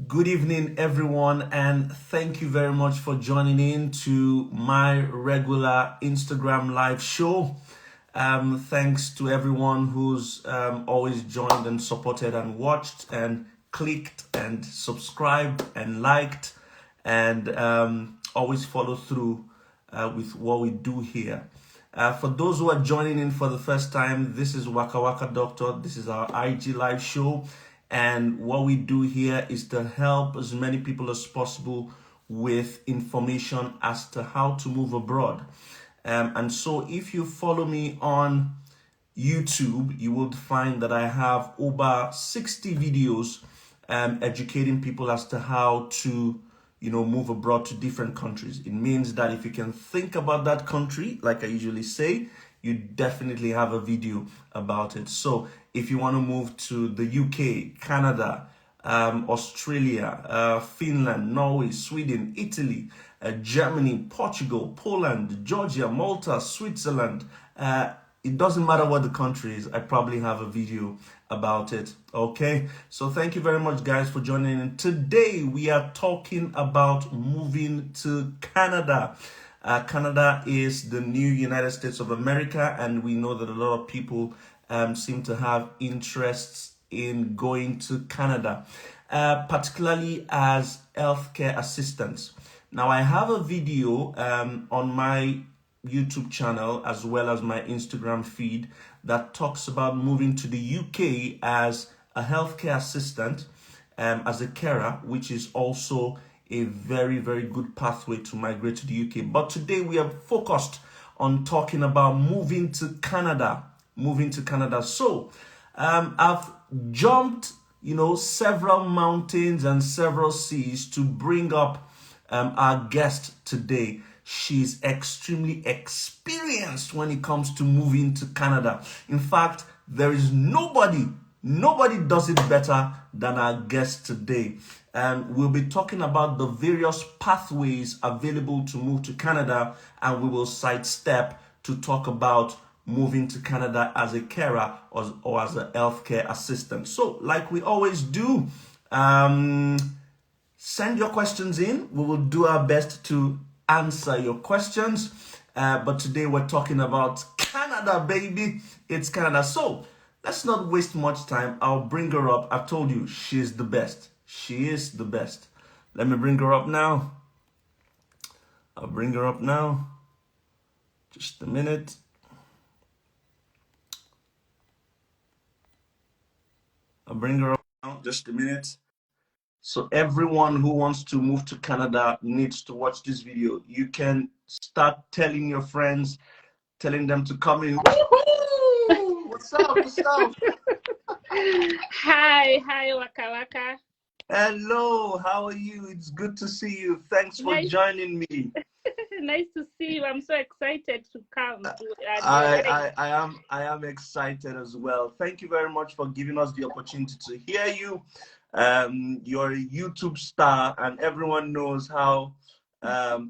Good evening, everyone, and thank you very much for joining in to my regular Instagram live show. Thanks to everyone who's always joined and supported and watched and clicked and subscribed and liked and always follow through with what we do here. For those who are joining in for the first time, this is Waka Waka Doctor. This is our IG live show. And what we do here is to help as many people as possible with information as to how to move abroad. And so if you follow me on YouTube, you will find that I have over 60 videos educating people as to how to move abroad to different countries. It means that if you can think about that country, like I usually say, you definitely have a video about it. So if you want to move to the UK, Canada, Australia, Finland, Norway, Sweden, Italy, Germany, Portugal, Poland, Georgia, Malta, Switzerland, it doesn't matter what the country is, I probably have a video about it. Okay, so thank you very much, guys, for joining in. Today we are talking about moving to Canada. Canada is the new United States of America, and we know that a lot of people seem to have interests in going to Canada, particularly as healthcare assistants. Now, I have a video on my YouTube channel as well as my Instagram feed that talks about moving to the UK as a healthcare assistant, as a carer, which is also a very, very good pathway to migrate to the UK. But today we are focused on talking about moving to Canada. So I've jumped, several mountains and several seas to bring up our guest today. She's extremely experienced when it comes to moving to Canada. In fact, there is nobody does it better than our guest today. And we'll be talking about the various pathways available to move to Canada, and we will sidestep to talk about moving to Canada as a carer or as a healthcare assistant. So, like we always do, send your questions in. We will do our best to answer your questions. But today we're talking about Canada, baby. It's Canada. So let's not waste much time. I'll bring her up. I've told you, she's the best. She is the best. Let me bring her up now. I'll bring her up now. Just a minute. I'll bring her up now. Just a minute. So everyone who wants to move to Canada needs to watch this video. You can start telling your friends, telling them to come in. Woohoo! What's up? What's up? Hi, Waka Waka. Hello, how are you? It's good to see you. Thanks for joining me. Nice to see you. I'm so excited to come. I am excited as well. Thank you very much for giving us the opportunity to hear you. You're a YouTube star, and everyone knows how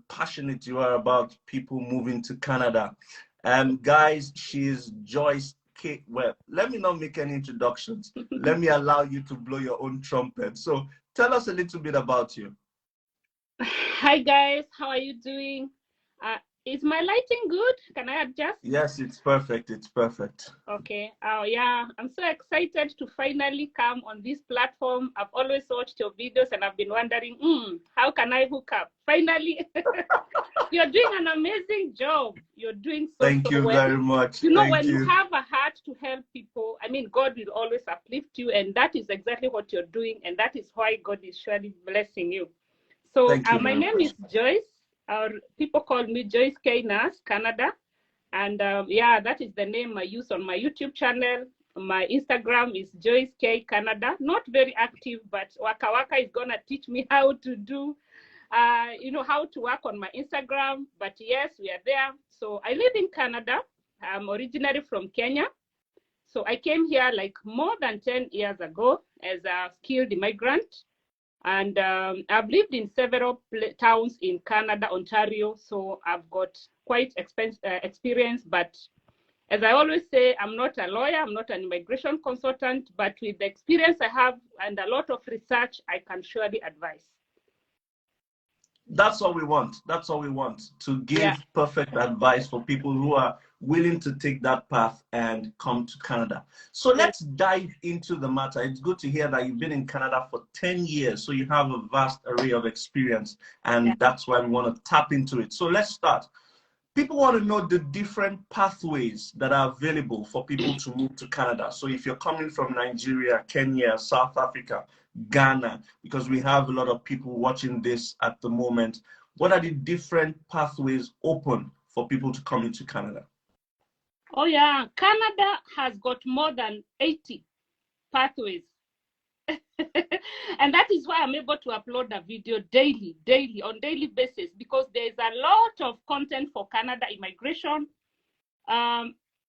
passionate you are about people moving to Canada. Guys, she's Joyce K. Well, let me not make any introductions. Let me allow you to blow your own trumpet. So tell us a little bit about you. Hi guys, how are you doing? Is my lighting good? Can I adjust? Yes, it's perfect. It's perfect. Okay. Yeah, I'm so excited to finally come on this platform. I've always watched your videos and I've been wondering, how can I hook up? Finally, you're doing an amazing job. You're doing so Thank you well. very much. When you have a heart to help people, I mean, God will always uplift you, and that is exactly what you're doing, and that is why God is surely blessing you. So my name is Joyce. People call me Joyce K Canada. And yeah, that is the name I use on my YouTube channel. My Instagram is Joyce K Canada. Not very active, but Waka Waka is going to teach me how to do, how to work on my Instagram. But yes, we are there. So I live in Canada. I'm originally from Kenya. So I came here like more than 10 years ago as a skilled immigrant. And I've lived in several towns in Canada, Ontario, so I've got quite experience, but As I always say, I'm not a lawyer, I'm not an immigration consultant, but with the experience I have and a lot of research, I can surely advise. That's all we want. That's all we want, to give perfect advice for people who are willing to take that path and come to Canada. So let's dive into the matter. It's good to hear that you've been in Canada for 10 years, so you have a vast array of experience, and that's why we want to tap into it. So let's start. People want to know the different pathways that are available for people to move to Canada. So if you're coming from Nigeria, Kenya, South Africa, Ghana, because we have a lot of people watching this at the moment, what are the different pathways open for people to come into Canada? Oh yeah, Canada has got more than 80 pathways. And that is why I'm able to upload a video on daily basis, because there's a lot of content for Canada immigration.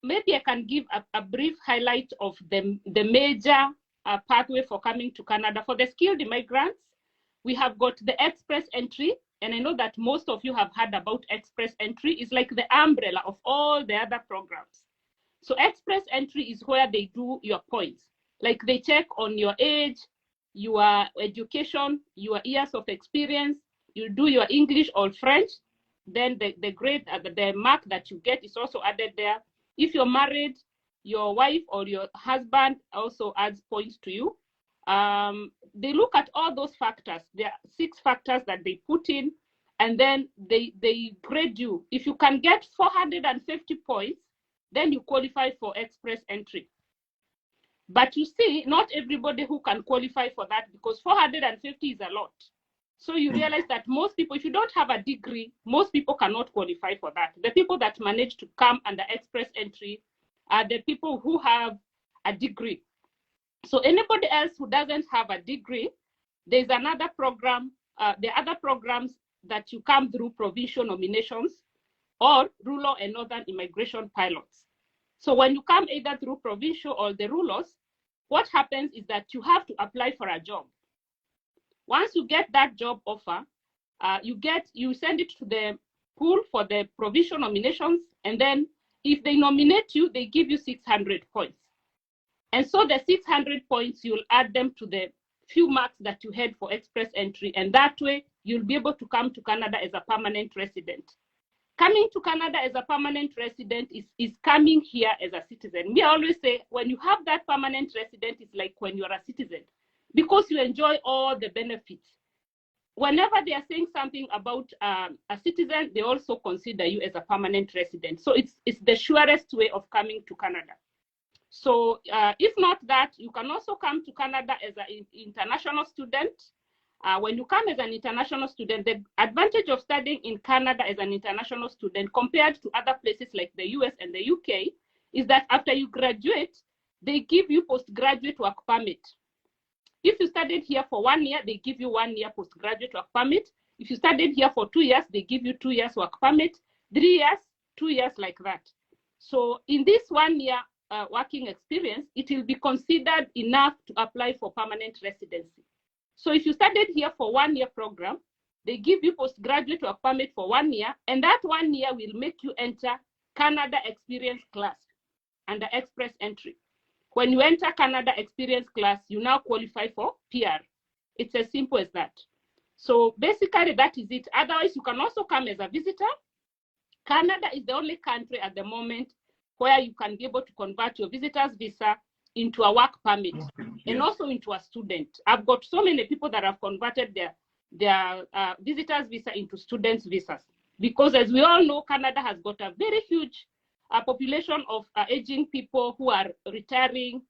Maybe I can give a brief highlight of the major pathway for coming to Canada. For the skilled immigrants, we have got the express entry, and I know that most of you have heard about express entry. It's like the umbrella of all the other programs. So express entry is where they do your points. Like they check on your age, your education, your years of experience, you do your English or French, then the grade, the mark that you get is also added there. If you're married, your wife or your husband also adds points to you. They look at all those factors. There are 6 factors that they put in, and then they grade you. If you can get 450 points, then you qualify for express entry. But you see, not everybody who can qualify for that, because 450 is a lot. So you realize that most people, if you don't have a degree, most people cannot qualify for that. The people that manage to come under express entry are the people who have a degree. So anybody else who doesn't have a degree, there's another program, the other programs that you come through provincial nominations or rural and northern immigration pilots. So when you come either through provincial or the rulers, what happens is that you have to apply for a job. Once you get that job offer, you send it to the pool for the provincial nominations, and then if they nominate you, they give you 600 points. And so the 600 points, you'll add them to the few marks that you had for express entry, and that way you'll be able to come to Canada as a permanent resident. Coming to Canada as a permanent resident is coming here as a citizen. Me, I always say, when you have that permanent resident, it's like when you're a citizen, because you enjoy all the benefits. Whenever they are saying something about a citizen, they also consider you as a permanent resident. So it's the surest way of coming to Canada. So if not that, you can also come to Canada as an international student. When you come as an international student, the advantage of studying in Canada as an international student compared to other places like the US and the UK is that after you graduate, they give you postgraduate work permit. If you studied here for 1 year, they give you 1 year postgraduate work permit. If you studied here for 2 years, they give you 2 years work permit, 3 years, 2 years, like that. So in this 1 year working experience, it will be considered enough to apply for permanent residency. So if you studied here for 1 year program, they give you postgraduate work permit for 1 year, and that 1 year will make you enter Canada Experience class under express entry. When you enter Canada Experience class, you now qualify for PR. It's as simple as that. So basically that is it. Otherwise, you can also come as a visitor. Canada is the only country at the moment where you can be able to convert your visitor's visa into a work permit and also into a student. I've got so many people that have converted their visitor's visa into students' visas, because as we all know, Canada has got a very huge population of aging people who are retiring,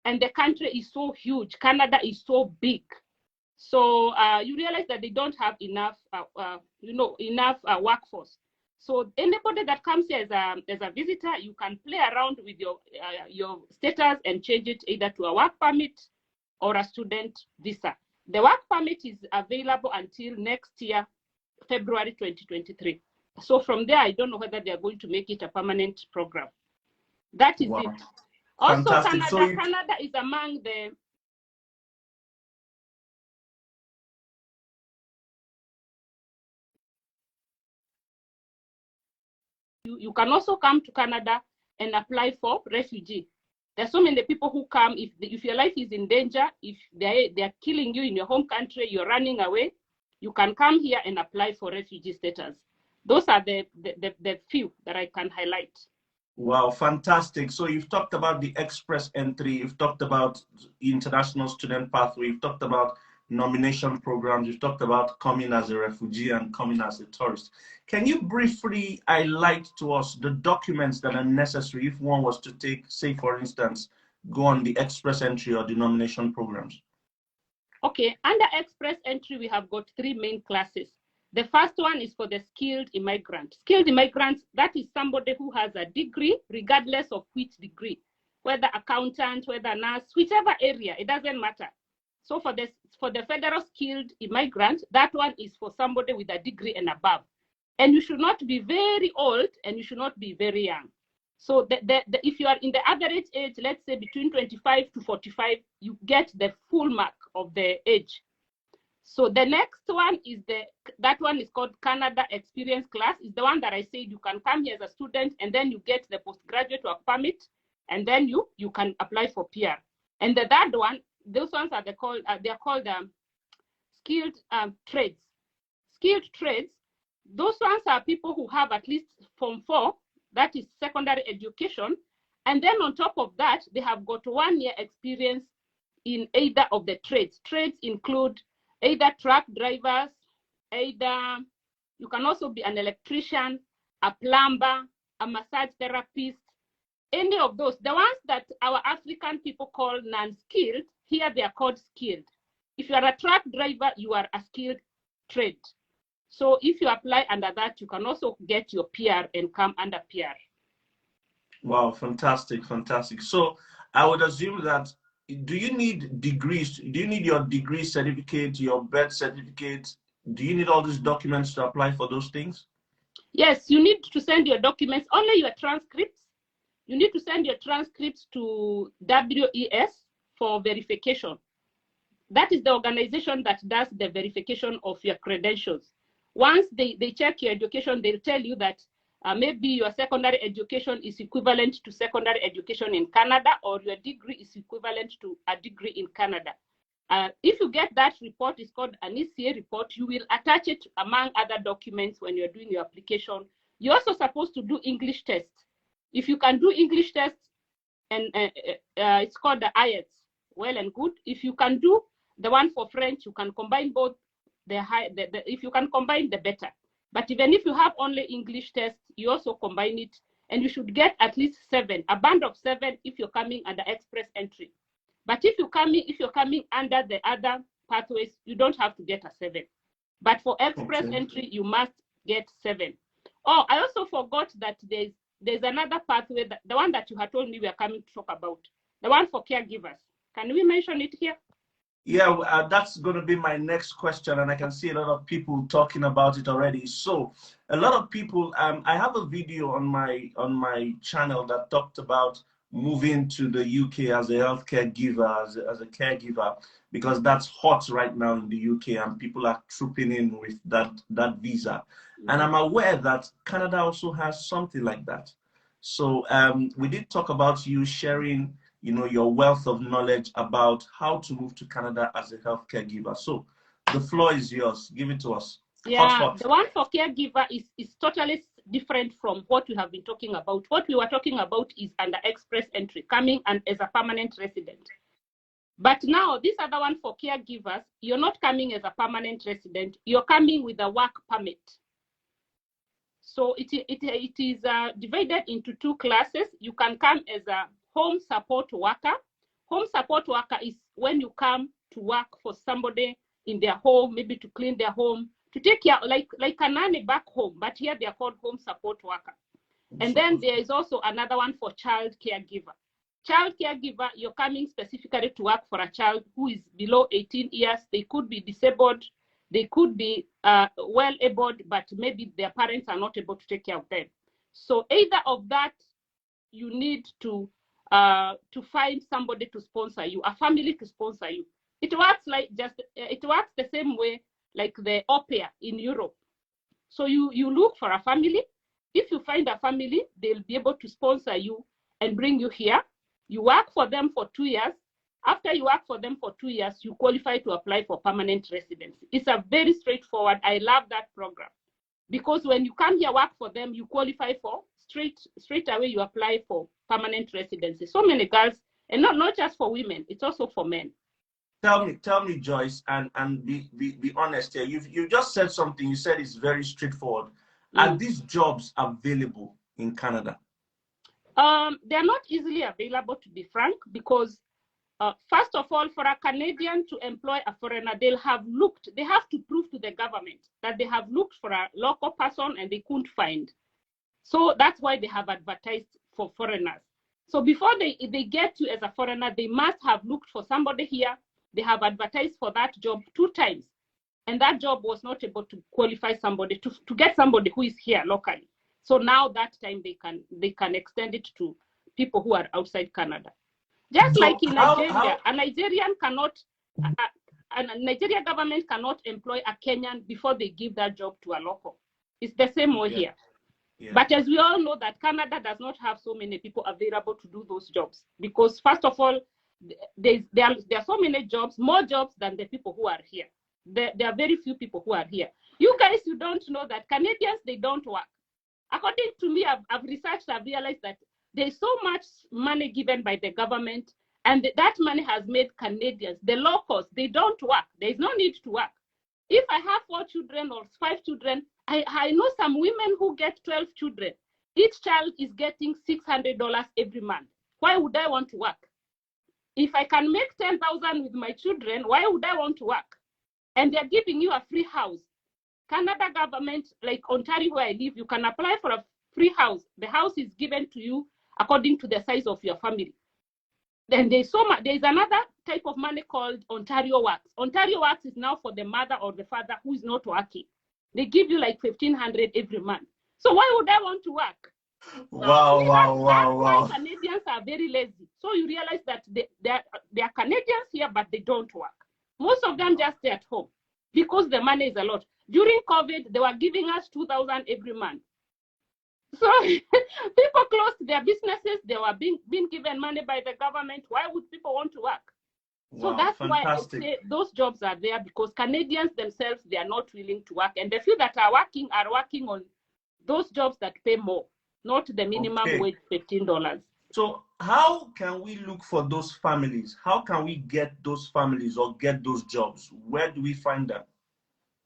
and the country is so huge. Canada is so big. So you realize that they don't have enough, enough workforce. So anybody that comes here as a visitor, you can play around with your status and change it either to a work permit or a student visa. The work permit is available until next year, February 2023. So from there, I don't know whether they are going to make it a permanent program. That is it. Also, Canada is among the you can also come to Canada and apply for refugee. There's so many people who come, if your life is in danger, if they're killing you in your home country, you're running away, you can come here and apply for refugee status. Those are the few that I can highlight. Wow, fantastic. So you've talked about the express entry, you've talked about international student pathway, you've talked about nomination programs, you've talked about coming as a refugee and coming as a tourist. Can you briefly highlight to us the documents that are necessary if one was to take, say, for instance, go on the express entry or the nomination programs? Okay, under express entry, we have got 3 main classes. The first one is for the skilled immigrant. Skilled immigrants, that is somebody who has a degree, regardless of which degree, whether accountant, whether nurse, whichever area, it doesn't matter. So for the federal skilled immigrant, that one is for somebody with a degree and above. And you should not be very old and you should not be very young. So if you are in the average age, let's say between 25 to 45, you get the full mark of the age. So the next one is that one is called Canada Experience Class. Is the one that I said you can come here as a student and then you get the postgraduate work permit, and then you can apply for PR. And the third one, those ones are they're called skilled trades. Skilled trades, those ones are people who have at least Form 4, that is secondary education, and then on top of that, they have got 1 year experience in either of the trades. Trades include either truck drivers, either you can also be an electrician, a plumber, a massage therapist, any of those. The ones that our African people call non-skilled, here they are called skilled. If you are a truck driver, you are a skilled trade. So if you apply under that, you can also get your PR and come under PR. Wow, fantastic, fantastic. So I would assume that, do you need degrees? Do you need your degree certificate, your birth certificate? Do you need all these documents to apply for those things? Yes, you need to send your documents, only your transcripts. You need to send your transcripts to WES for verification. That is the organization that does the verification of your credentials. Once they check your education, they'll tell you that maybe your secondary education is equivalent to secondary education in Canada, or your degree is equivalent to a degree in Canada. If you get that report, it's called an ECA report, you will attach it among other documents when you're doing your application. You're also supposed to do English tests. If you can do English tests, and it's called the IELTS, well and good. If you can do the one for French, you can combine both. If you can combine, the better. But even if you have only English tests, you also combine it, and you should get at least 7, a band of 7 if you're coming under express entry. But if you're coming under the other pathways, you don't have to get a 7. But for express entry, you must get 7. Oh, I also forgot that there's another pathway, the one that you had told me we are coming to talk about, the one for caregivers. Can we mention it here? Yeah, that's going to be my next question, and I can see a lot of people talking about it already. So a lot of people, I have a video on my channel that talked about moving to the UK as a healthcare giver, as a caregiver, because that's hot right now in the UK, and people are trooping in with that visa. And I'm aware that Canada also has something like that. So we did talk about you sharing, your wealth of knowledge about how to move to Canada as a healthcare giver. So the floor is yours. Give it to us. Yeah, hot. The one for caregiver is totally different from what we have been talking about. What we were talking about is under express entry, coming and as a permanent resident. But now this other one for caregivers, you're not coming as a permanent resident. You're coming with a work permit. So it is divided into 2 classes. You can come as a home support worker. Home support worker is when you come to work for somebody in their home, maybe to clean their home, to take care, like a nanny back home, but here they are called home support worker. And then there is also another one for child caregiver. Child caregiver, you're coming specifically to work for a child who is below 18 years. They could be disabled. They could be well-able, but maybe their parents are not able to take care of them. So either of that, you need to find somebody to sponsor you, a family to sponsor you. It works the same way like the au pair in Europe. So you look for a family. If you find a family, they'll be able to sponsor you and bring you here. You work for them for 2 years. After you work for them for 2 years, you qualify to apply for permanent residency. It's a very straightforward. I love that program because when you come here work for them, you qualify for straight away. You apply for permanent residency. So many girls, and not just for women, it's also for men. Tell me, Joyce, and be honest here. You just said something. You said it's very straightforward. Are these jobs available in Canada? They're not easily available, to be frank, because first of all, for a Canadian to employ a foreigner, they have to prove to the government that they have looked for a local person and they couldn't find. So that's why they have advertised for foreigners. So before they get you as a foreigner, they must have looked for somebody here. They have advertised for that job 2 times. And that job was not able to qualify somebody, to get somebody who is here locally. So now that time they can extend it to people who are outside Canada. Just so like in Nigeria, a Nigerian Nigeria government cannot employ a Kenyan before they give that job to a local. It's the same way here. Yeah. But as we all know that Canada does not have so many people available to do those jobs because first of all, there are so many jobs, more jobs than the people who are here. There are very few people who are here. You guys, you don't know that Canadians, they don't work. According to me, I've researched, I've realized that there's so much money given by the government, and that money has made Canadians, the locals, they don't work. There's no need to work. If I have 4 children or 5 children, I know some women who get 12 children. Each child is getting $600 every month. Why would I want to work? If I can make 10,000 with my children, why would I want to work? And they're giving you a free house. Canada government, like Ontario where I live, you can apply for a free house. The house is given to you according to the size of your family. Then there's another type of money called Ontario Works. Ontario Works is now for the mother or the father who is not working. They give you like $1,500 every month. So why would I want to work? Wow. That's why Canadians are very lazy. So you realize that they are Canadians here, but they don't work. Most of them just stay at home because the money is a lot. During COVID, they were giving us $2,000 every month. So people closed their businesses. They were being given money by the government. Why would people want to work? So that's fantastic. Why I say those jobs are there because Canadians themselves, they are not willing to work. And the few that are working on those jobs that pay more, not the minimum wage, $15. So how can we look for those families? How can we get those families or get those jobs? Where do we find them?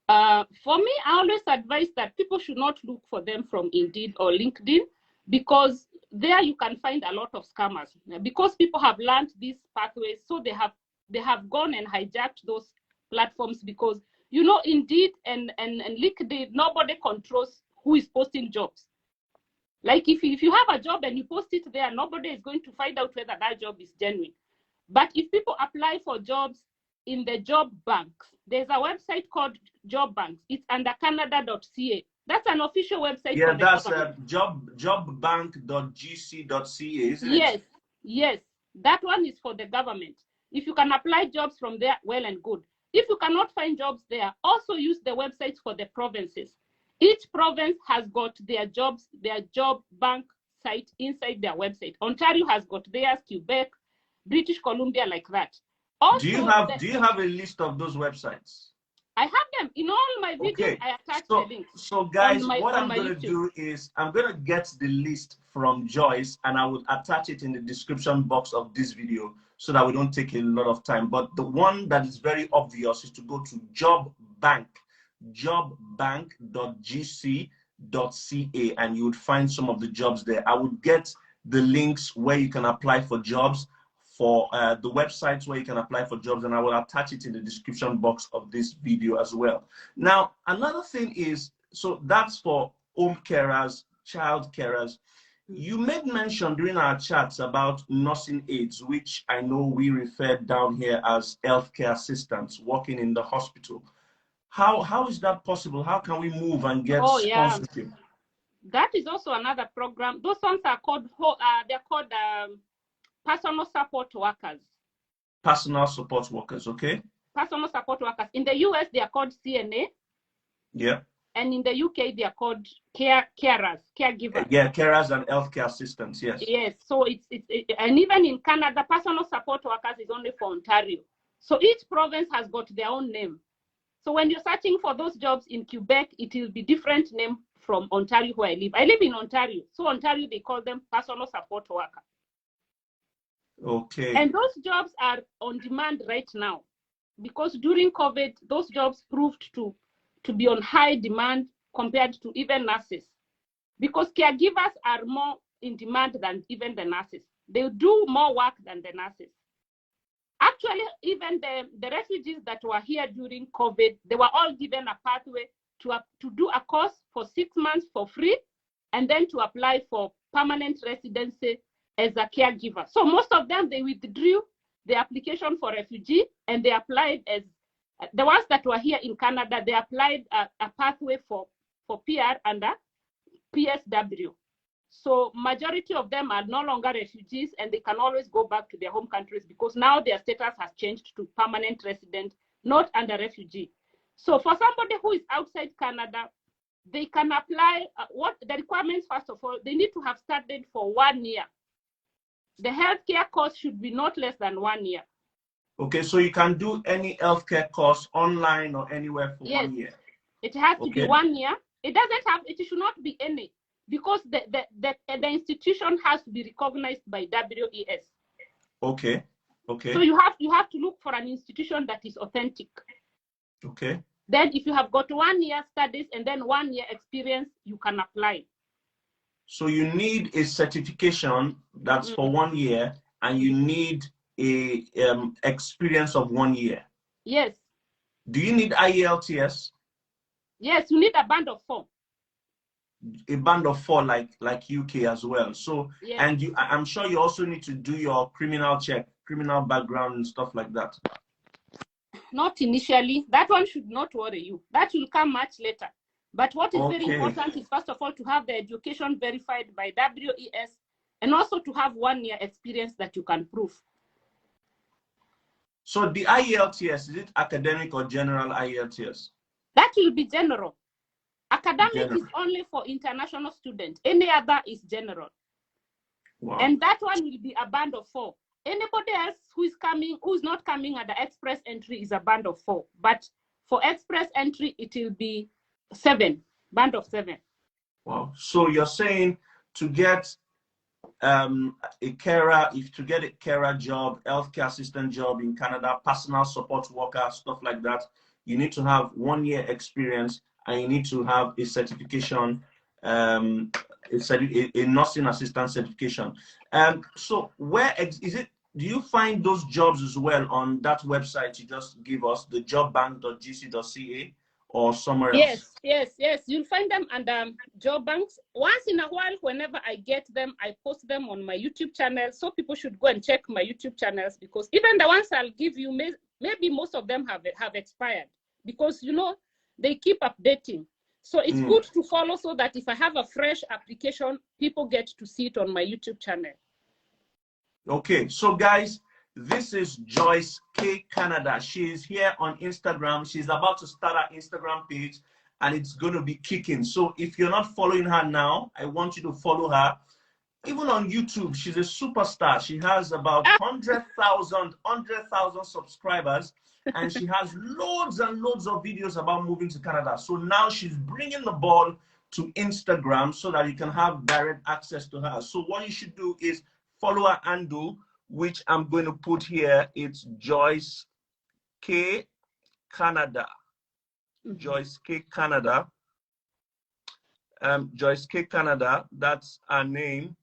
For me, I always advise that people should not look for them from Indeed or LinkedIn because there you can find a lot of scammers. Because people have learned these pathways, so they have gone and hijacked those platforms because, you know, Indeed and LinkedIn, nobody controls who is posting jobs. Like if you have a job and you post it there, nobody is going to find out whether that job is genuine. But if people apply for jobs in the job banks, there's a website called Job Banks. It's under canada.ca. That's an official website. Yeah, that's jobbank.gc.ca, isn't it? Yes. That one is for the government. If you can apply jobs from there, well and good. If you cannot find jobs there, also use the websites for the provinces. Each province has got their job bank site inside their website. Ontario has got theirs, Quebec, British Columbia, like that. Also, do you have a list of those websites? I have them in all my videos. I attach the links. So guys, what I'm going to do is I'm going to get the list from Joyce and I will attach it in the description box of this video so that we don't take a lot of time. But the one that is very obvious is to go to jobbank.gc.ca and you would find some of the jobs there. I would get the links where you can apply for jobs, for the websites where you can apply for jobs, and I will attach it in the description box of this video as well. Now, another thing is, so that's for home carers, child carers. You made mention during our chats about nursing aides, which I know we refer down here as healthcare assistants working in the hospital. How is that possible? How can we move and get sponsorship? That is also another program. Those ones are called personal support workers. Personal support workers, okay. Personal support workers. In the US, they are called CNA. Yeah. And in the UK, they are called carers, caregivers. Yeah, carers and healthcare assistants, yes. Yes, so and even in Canada, personal support workers is only for Ontario. So each province has got their own name. So when you're searching for those jobs in Quebec, it will be different name from Ontario where I live. I live in Ontario. So Ontario, they call them personal support worker. Okay. And those jobs are on demand right now because during COVID, those jobs proved to be on high demand compared to even nurses, because caregivers are more in demand than even the nurses. They do more work than the nurses. Actually, even the refugees that were here during COVID, they were all given a pathway to do a course for 6 months for free, and then to apply for permanent residency as a caregiver. So most of them, they withdrew the application for refugee, and they applied as, the ones that were here in Canada, they applied a pathway for PR under PSW. So majority of them are no longer refugees, and they can always go back to their home countries because now their status has changed to permanent resident, not under refugee. So for somebody who is outside Canada, they can apply. What the requirements, first of all, they need to have studied for 1 year. The healthcare course should be not less than 1 year. Okay, so you can do any healthcare course online or anywhere for yes. 1 year. It has to be 1 year. It doesn't have. It should not be any, because the institution has to be recognized by WES. Okay. Okay. So you have to look for an institution that is authentic. Okay. Then if you have got 1 year studies and then 1 year experience, you can apply. So you need a certification that's for 1 year, and you need a experience of 1 year. Yes. Do you need IELTS? Yes, you need a band of 4. A band of 4, like UK as well. So yes. And I'm sure you also need to do your criminal check, criminal background and stuff like that. Not initially. That one should not worry you. That will come much later. But what is very important is, first of all, to have the education verified by WES, and also to have 1 year experience that you can prove. So the IELTS, is it academic or general IELTS? That will be general. Academic is only for international students. Any other is general. Wow. And that one will be a band of 4. Anybody else who's not coming at the express entry is a band of 4. But for express entry, it will be 7, band of 7. Wow. So you're saying to get a carer, to get a carer job, healthcare assistant job in Canada, personal support worker, stuff like that, you need to have 1 year experience, and you need to have a certification, a nursing assistant certification. So where is it? Do you find those jobs as well on that website you just give us, the jobbank.gc.ca, or somewhere else? Yes. You'll find them under job banks. Once in a while, whenever I get them, I post them on my YouTube channel. So people should go and check my YouTube channels, because even the ones I'll give you, maybe most of them have expired, because they keep updating. So it's good to follow, so that if I have a fresh application, people get to see it on my YouTube channel. Okay, so guys, this is Joyce K Canada. She's here on Instagram. She's about to start her Instagram page, and it's going to be kicking. So if you're not following her now, I want you to follow her. Even on YouTube, she's a superstar. She has about 100,000 subscribers, and she has loads and loads of videos about moving to Canada. So now she's bringing the ball to Instagram so that you can have direct access to her. So what you should do is follow her handle, which I'm going to put here. It's Joyce K Canada. Joyce K Canada. Joyce K Canada, that's her name.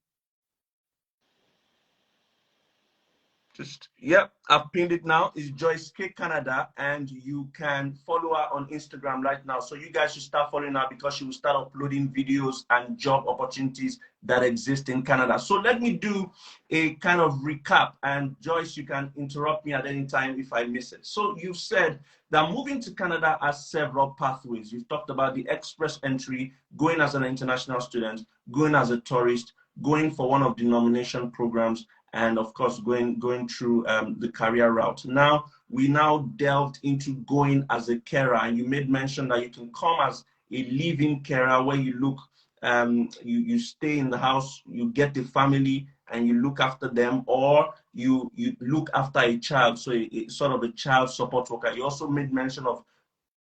I've pinned it now. It's Joyce K Canada, and you can follow her on Instagram right now. So you guys should start following her, because she will start uploading videos and job opportunities that exist in Canada. So let me do a kind of recap, and Joyce, you can interrupt me at any time if I miss it. So you've said that moving to Canada has several pathways. You've talked about the express entry, going as an international student, going as a tourist, going for one of the nomination programs, and of course going through the career route. Now we delved into going as a carer, and you made mention that you can come as a live-in carer where you look, you stay in the house, you get the family and you look after them, or you look after a child, so a sort of a child support worker. You also made mention of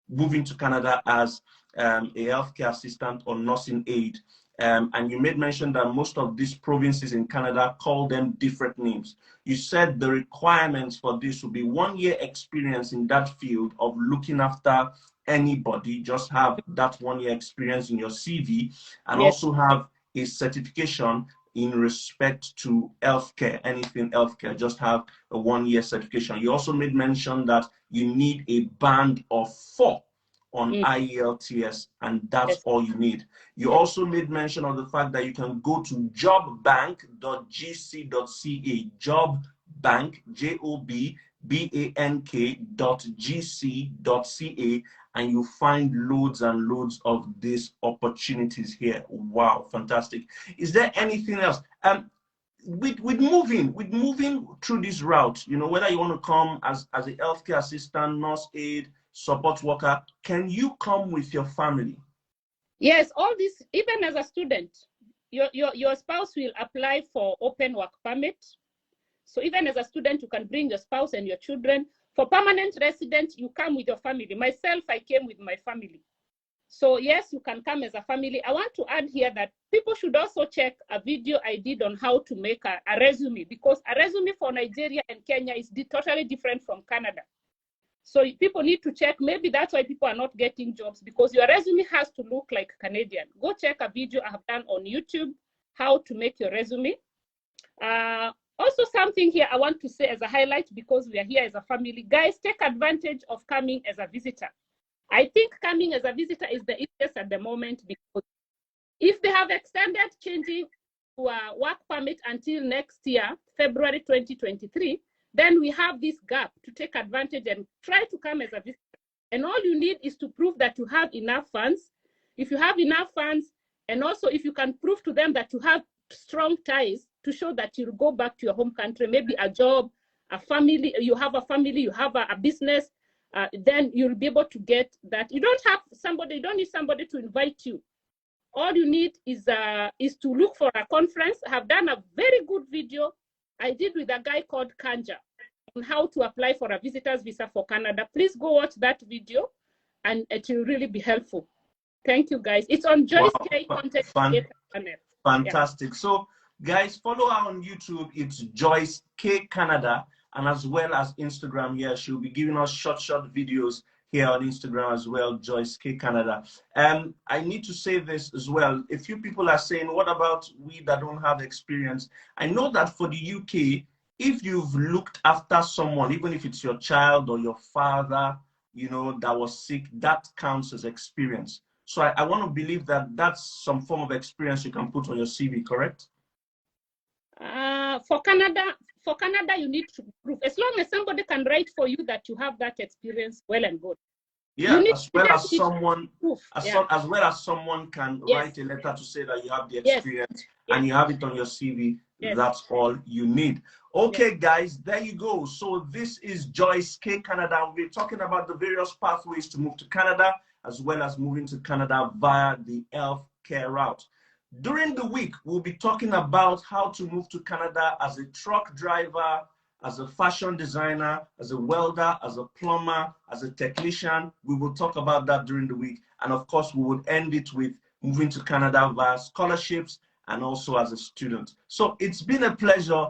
moving to Canada as a healthcare assistant or nursing aide. And you made mention that most of these provinces in Canada call them different names. You said the requirements for this would be 1 year experience in that field of looking after anybody, just have that 1 year experience in your CV, and also have a certification in respect to healthcare, anything healthcare, just have a 1 year certification. You also made mention that you need a band of 4 on IELTS, and that's all you need. You also made mention of the fact that you can go to jobbank.gc.ca, jobbank, jobbank.gc.ca, and you find loads and loads of these opportunities here. Wow, fantastic. Is there anything else? With moving through this route, you know, whether you want to come as a healthcare assistant, nurse aide, support worker, can you come with your family? Yes, all this, even as a student, your spouse will apply for open work permit. So even as a student, you can bring your spouse and your children. For permanent resident, you come with your family. Myself, I came with my family. So yes, you can come as a family. I want to add here that people should also check a video I did on how to make a resume, because a resume for Nigeria and Kenya is totally different from Canada. So people need to check. Maybe that's why people are not getting jobs, because your resume has to look like Canadian. Go check a video I have done on YouTube, how to make your resume. Also something here I want to say as a highlight, because we are here as a family. Guys, take advantage of coming as a visitor. I think coming as a visitor is the easiest at the moment, because if they have extended changing to a work permit until next year, February 2023, then we have this gap to take advantage and try to come as a visitor. And all you need is to prove that you have enough funds. If you have enough funds, and also if you can prove to them that you have strong ties to show that you'll go back to your home country, maybe a job, a family, you have a family, you have a business, then you'll be able to get that. You don't need somebody to invite you. All you need is to look for a conference. I have done a very good video I did with a guy called Kanja on how to apply for a visitor's visa for Canada. Please go watch that video, and it will really be helpful. Thank you, guys. It's on Joyce K Content Channel. Fantastic. So, guys, follow her on YouTube. It's Joyce K Canada, and as well as Instagram. Here, she'll be giving us short videos here on Instagram as well, Joyce K Canada. I need to say this as well. A few people are saying, what about we that don't have experience? I know that for the UK, if you've looked after someone, even if it's your child or your father, you know, that was sick, that counts as experience. So I want to believe that that's some form of experience you can put on your CV, correct? For Canada, you need to prove. As long as somebody can write for you that you have that experience, well and good. Yeah, as well as someone can write a letter to say that you have the experience and you have it on your CV. That's all you need. Okay, guys, there you go. So this is Joyce K Canada. We're talking about the various pathways to move to Canada, as well as moving to Canada via the healthcare route. During the week, we'll be talking about how to move to Canada as a truck driver, as a fashion designer, as a welder, as a plumber, as a technician. We will talk about that during the week. And of course, we will end it with moving to Canada via scholarships and also as a student. So it's been a pleasure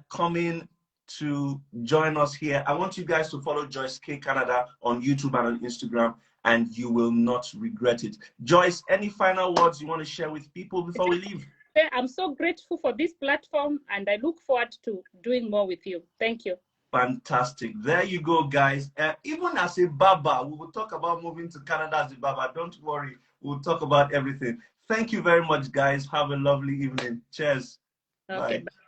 coming to join us here. I want you guys to follow Joyce K Canada on YouTube and on Instagram, and you will not regret it. Joyce, any final words you want to share with people before we leave? I'm so grateful for this platform, and I look forward to doing more with you. Thank you. Fantastic. There you go, guys. Even as a barber, we will talk about moving to Canada as a barber. Don't worry. We'll talk about everything. Thank you very much, guys. Have a lovely evening. Cheers. Okay. Bye.